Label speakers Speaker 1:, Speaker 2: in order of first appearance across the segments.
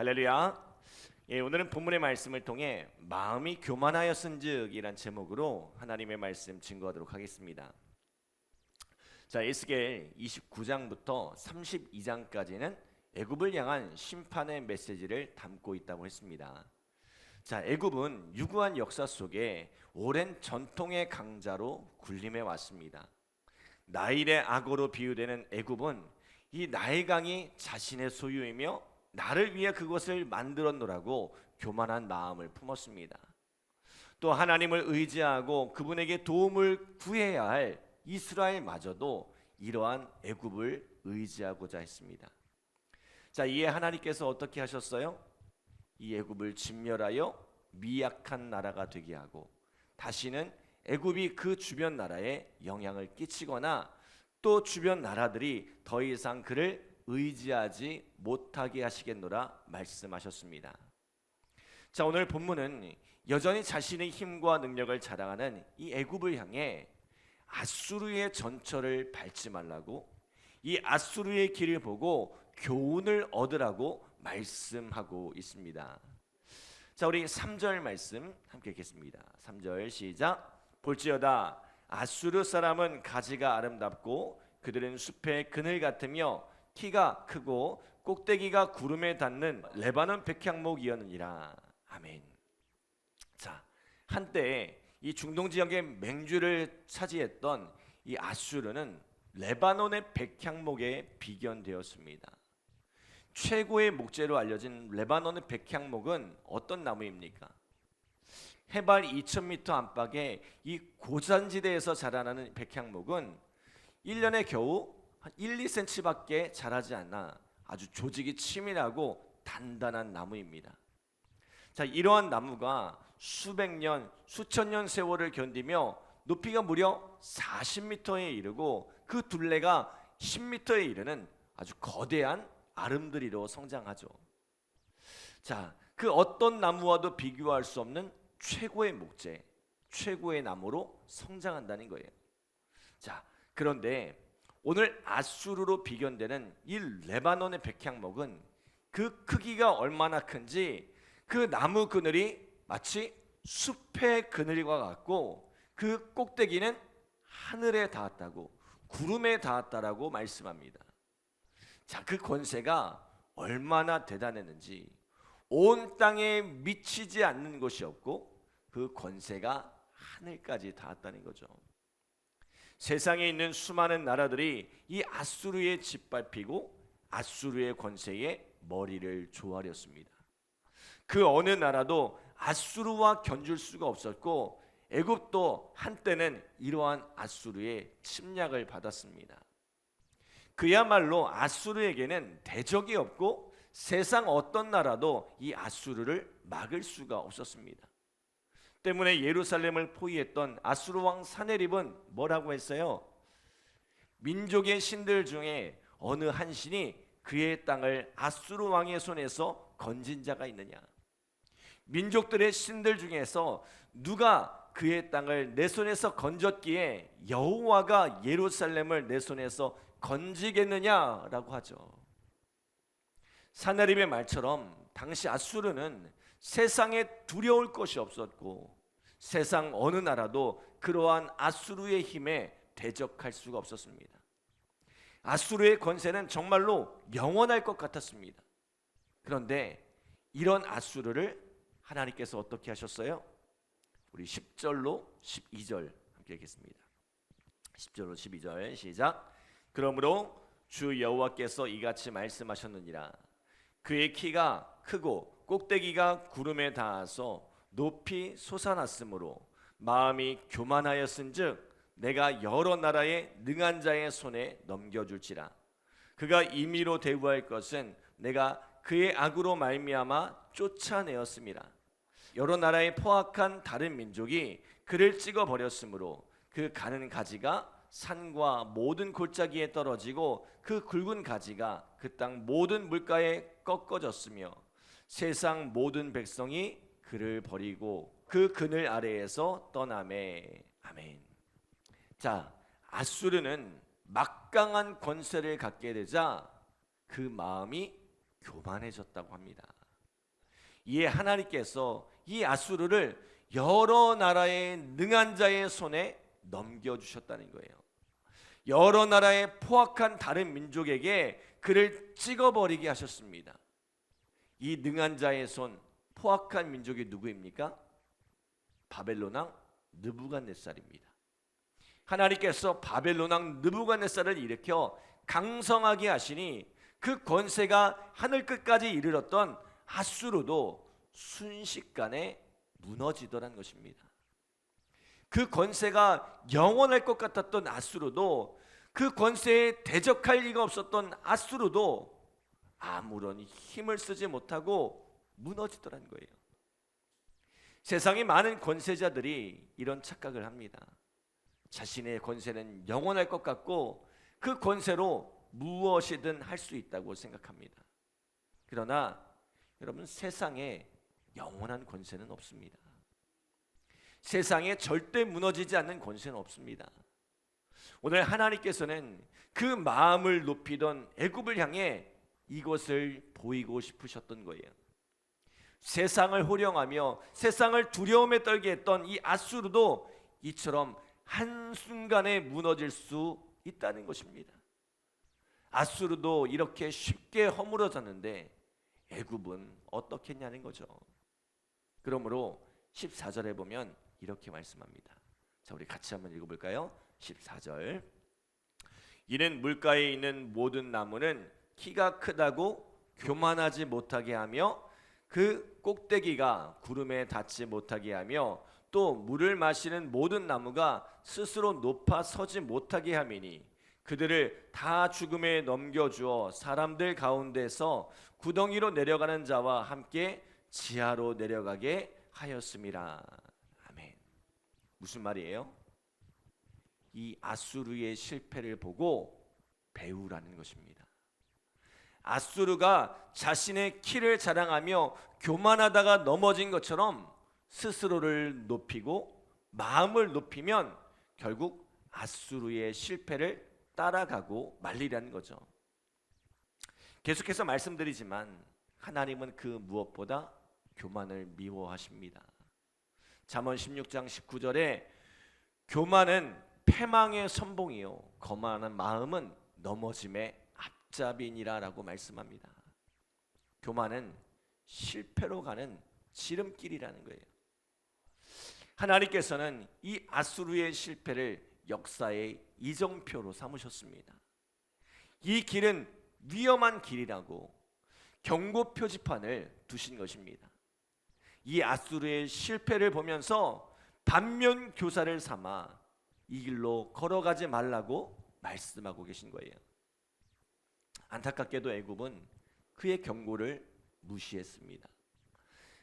Speaker 1: 할렐루야. 오늘은 본문의 말씀을 통해 마음이 교만하였은즉이란 제목으로 하나님의 말씀 증거하도록 하겠습니다. 자, 에스겔 29장부터 32장까지는 애굽을 향한 심판의 메시지를 담고 있다고 했습니다. 자, 애굽은 유구한 역사 속에 오랜 전통의 강자로 군림해 왔습니다. 나일의 악어로 비유되는 애굽은 이 나일강이 자신의 소유이며 나를 위해 그것을 만들었노라고 교만한 마음을 품었습니다. 또 하나님을 의지하고 그분에게 도움을 구해야 할 이스라엘마저도 이러한 애굽을 의지하고자 했습니다. 자, 이에 하나님께서 어떻게 하셨어요? 이 애굽을 진멸하여 미약한 나라가 되게 하고 다시는 애굽이 그 주변 나라에 영향을 끼치거나 또 주변 나라들이 더 이상 그를 의지하지 못하게 하시겠노라 말씀하셨습니다. 자, 오늘 본문은 여전히 자신의 힘과 능력을 자랑하는 이 애굽을 향해 아수르의 전철을 밟지 말라고, 이 아수르의 길을 보고 교훈을 얻으라고 말씀하고 있습니다. 자, 우리 3절 말씀 함께 읽겠습니다. 3절 시작. 볼지어다 아수르 사람은 가지가 아름답고 그들은 숲의 그늘 같으며 키가 크고 꼭대기가 구름에 닿는 레바논 백향목이었느니라. 아멘. 자, 한때 이 중동 지역의 맹주를 차지했던 이 아수르는 레바논의 백향목에 비견되었습니다. 최고의 목재로 알려진 레바논의 백향목은 어떤 나무입니까? 해발 2000m 안팎의 이 고산지대에서 자라나는 백향목은 1년에 겨우 한 1, 2cm밖에 자라지 않아 아주 조직이 치밀하고 단단한 나무입니다. 자, 이러한 나무가 수백 년, 수천 년 세월을 견디며 높이가 무려 40m에 이르고 그 둘레가 10m에 이르는 아주 거대한 아름드리로 성장하죠. 자, 그 어떤 나무와도 비교할 수 없는 최고의 목재, 최고의 나무로 성장한다는 거예요. 자, 그런데 오늘 아수르로 비견되는 이 레바논의 백향목은 그 크기가 얼마나 큰지 그 나무 그늘이 마치 숲의 그늘과 같고 그 꼭대기는 하늘에 닿았다고, 구름에 닿았다라고 말씀합니다. 자, 그 권세가 얼마나 대단했는지 온 땅에 미치지 않는 것이 없고 그 권세가 하늘까지 닿았다는 거죠. 세상에 있는 수많은 나라들이 이 아수르에 짓밟히고 아수르의 권세에 머리를 조아렸습니다. 그 어느 나라도 아수르와 견줄 수가 없었고 애굽도 한때는 이러한 아수르의 침략을 받았습니다. 그야말로 아수르에게는 대적이 없고 세상 어떤 나라도 이 아수르를 막을 수가 없었습니다. 때문에 예루살렘을 포위했던 아수르 왕 사네립은 뭐라고 했어요? 민족의 신들 중에 어느 한 신이 그의 땅을 아수르 왕의 손에서 건진 자가 있느냐? 민족들의 신들 중에서 누가 그의 땅을 내 손에서 건졌기에 여호와가 예루살렘을 내 손에서 건지겠느냐라고 하죠. 사네립의 말처럼 당시 아수르는 세상에 두려울 것이 없었고 세상 어느 나라도 그러한 아수르의 힘에 대적할 수가 없었습니다. 아수르의 권세는 정말로 영원할 것 같았습니다. 그런데 이런 아수르를 하나님께서 어떻게 하셨어요? 우리 10절로 12절 함께 읽겠습니다. 10절로 12절 시작. 그러므로 주 여호와께서 이같이 말씀하셨느니라. 그의 키가 크고 꼭대기가 구름에 닿아서 높이 솟아났으므로 마음이 교만하였은즉 내가 여러 나라의 능한 자의 손에 넘겨줄지라. 그가 임의로 대우할 것은 내가 그의 악으로 말미암아 쫓아내었음이라. 여러 나라의 포악한 다른 민족이 그를 찍어버렸으므로 그 가는 가지가 산과 모든 골짜기에 떨어지고 그 굵은 가지가 그 땅 모든 물가에 꺾어졌으며 세상 모든 백성이 그를 버리고 그 그늘 아래에서 떠나매. 아멘. 자, 아수르는 막강한 권세를 갖게 되자 그 마음이 교만해졌다고 합니다. 이에 하나님께서 이 아수르를 여러 나라의 능한 자의 손에 넘겨주셨다는 거예요. 여러 나라의 포악한 다른 민족에게 그를 찍어버리게 하셨습니다. 이 능한 자의 손, 포악한 민족이 누구입니까? 바벨론 왕 느부갓네살입니다. 하나님께서 바벨론 왕 느부갓네살을 일으켜 강성하게 하시니 그 권세가 하늘 끝까지 이르렀던 아수르도 순식간에 무너지더란 것입니다. 그 권세가 영원할 것 같았던 아수르도, 그 권세에 대적할 리가 없었던 아수르도 아무런 힘을 쓰지 못하고 무너지더란 거예요. 세상의 많은 권세자들이 이런 착각을 합니다. 자신의 권세는 영원할 것 같고 그 권세로 무엇이든 할 수 있다고 생각합니다. 그러나 여러분, 세상에 영원한 권세는 없습니다. 세상에 절대 무너지지 않는 권세는 없습니다. 오늘 하나님께서는 그 마음을 높이던 애굽을 향해 이것을 보이고 싶으셨던 거예요. 세상을 호령하며 세상을 두려움에 떨게 했던 이 아수르도 이처럼 한순간에 무너질 수 있다는 것입니다. 아수르도 이렇게 쉽게 허물어졌는데 애굽은 어떻게 했냐는 거죠. 그러므로 14절에 보면 이렇게 말씀합니다. 자, 우리 같이 한번 읽어볼까요? 14절. 이는 물가에 있는 모든 나무는 키가 크다고 교만하지 못하게 하며 그 꼭대기가 구름에 닿지 못하게 하며 또 물을 마시는 모든 나무가 스스로 높아 서지 못하게 함이니 그들을 다 죽음에 넘겨주어 사람들 가운데서 구덩이로 내려가는 자와 함께 지하로 내려가게 하였음이라. 아멘. 무슨 말이에요? 이 아수르의 실패를 보고 배우라는 것입니다. 아수르가 자신의 키를 자랑하며 교만하다가 넘어진 것처럼 스스로를 높이고 마음을 높이면 결국 아수르의 실패를 따라가고 말리라는 거죠. 계속해서 말씀드리지만 하나님은 그 무엇보다 교만을 미워하십니다. 잠언 16장 19절에 교만은 패망의 선봉이요 거만한 마음은 넘어짐의 앞잡이니라 라고 말씀합니다. 교만은 실패로 가는 지름길이라는 거예요. 하나님께서는 이 아수르의 실패를 역사의 이정표로 삼으셨습니다. 이 길은 위험한 길이라고 경고 표지판을 두신 것입니다. 이 아수르의 실패를 보면서 반면 교사를 삼아 이 길로 걸어가지 말라고 말씀하고 계신 거예요. 안타깝게도 애굽은 그의 경고를 무시했습니다.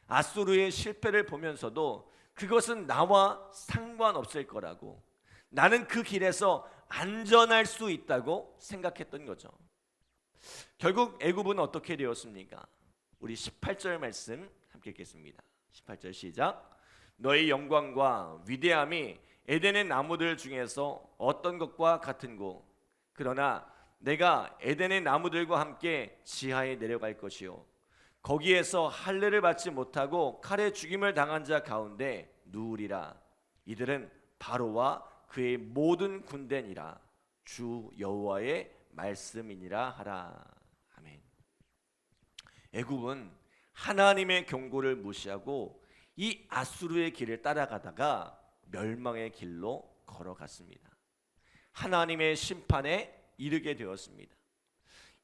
Speaker 1: 아수르의 실패를 보면서도 그것은 나와 상관없을 거라고, 나는 그 길에서 안전할 수 있다고 생각했던 거죠. 결국 애굽은 어떻게 되었습니까? 우리 18절 말씀 함께 읽겠습니다. 18절 시작. 너의 영광과 위대함이 에덴의 나무들 중에서 어떤 것과 같은고, 그러나 내가 에덴의 나무들과 함께 지하에 내려갈 것이요 거기에서 할례를 받지 못하고 칼에 죽임을 당한 자 가운데 누우리라. 이들은 바로와 그의 모든 군대니라. 주 여호와의 말씀이니라 하라. 아멘. 애굽은 하나님의 경고를 무시하고 이 아수르의 길을 따라가다가 멸망의 길로 걸어갔습니다. 하나님의 심판에 이르게 되었습니다.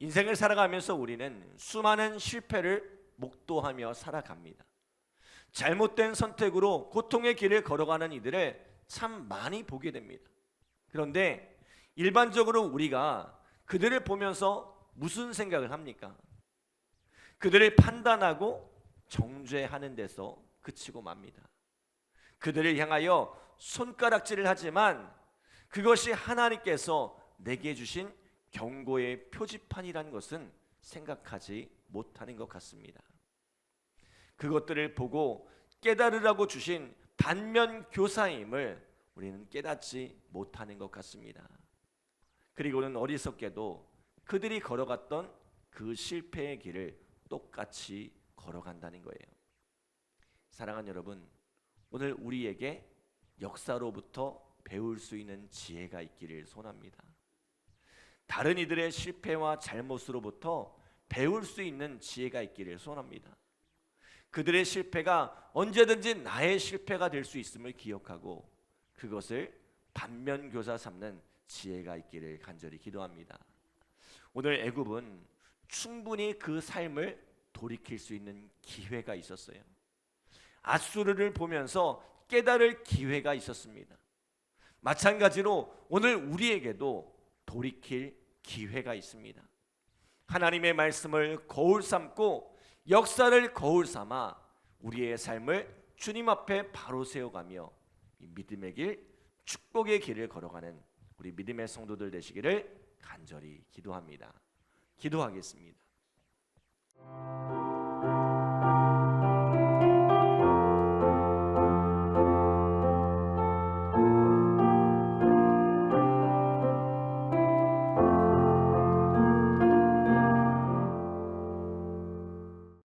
Speaker 1: 인생을 살아가면서 우리는 수많은 실패를 목도하며 살아갑니다. 잘못된 선택으로 고통의 길을 걸어가는 이들을 참 많이 보게 됩니다. 그런데 일반적으로 우리가 그들을 보면서 무슨 생각을 합니까? 그들을 판단하고 정죄하는 데서 그치고 맙니다. 그들을 향하여 손가락질을 하지만 그것이 하나님께서 내게 주신 경고의 표지판이라는 것은 생각하지 못하는 것 같습니다. 그것들을 보고 깨달으라고 주신 반면 교사임을 우리는 깨닫지 못하는 것 같습니다. 그리고는 어리석게도 그들이 걸어갔던 그 실패의 길을 똑같이 걸어간다는 거예요. 사랑하는 여러분, 오늘 우리에게 역사로부터 배울 수 있는 지혜가 있기를 소원합니다. 다른 이들의 실패와 잘못으로부터 배울 수 있는 지혜가 있기를 소원합니다. 그들의 실패가 언제든지 나의 실패가 될 수 있음을 기억하고 그것을 반면교사 삼는 지혜가 있기를 간절히 기도합니다. 오늘 애굽은 충분히 그 삶을 돌이킬 수 있는 기회가 있었어요. 아수르를 보면서 깨달을 기회가 있었습니다. 마찬가지로 오늘 우리에게도 돌이킬 기회가 있습니다. 하나님의 말씀을 거울 삼고 역사를 거울 삼아 우리의 삶을 주님 앞에 바로 세워가며 믿음의 길, 축복의 길을 걸어가는 우리 믿음의 성도들 되시기를 간절히 기도합니다. 기도하겠습니다.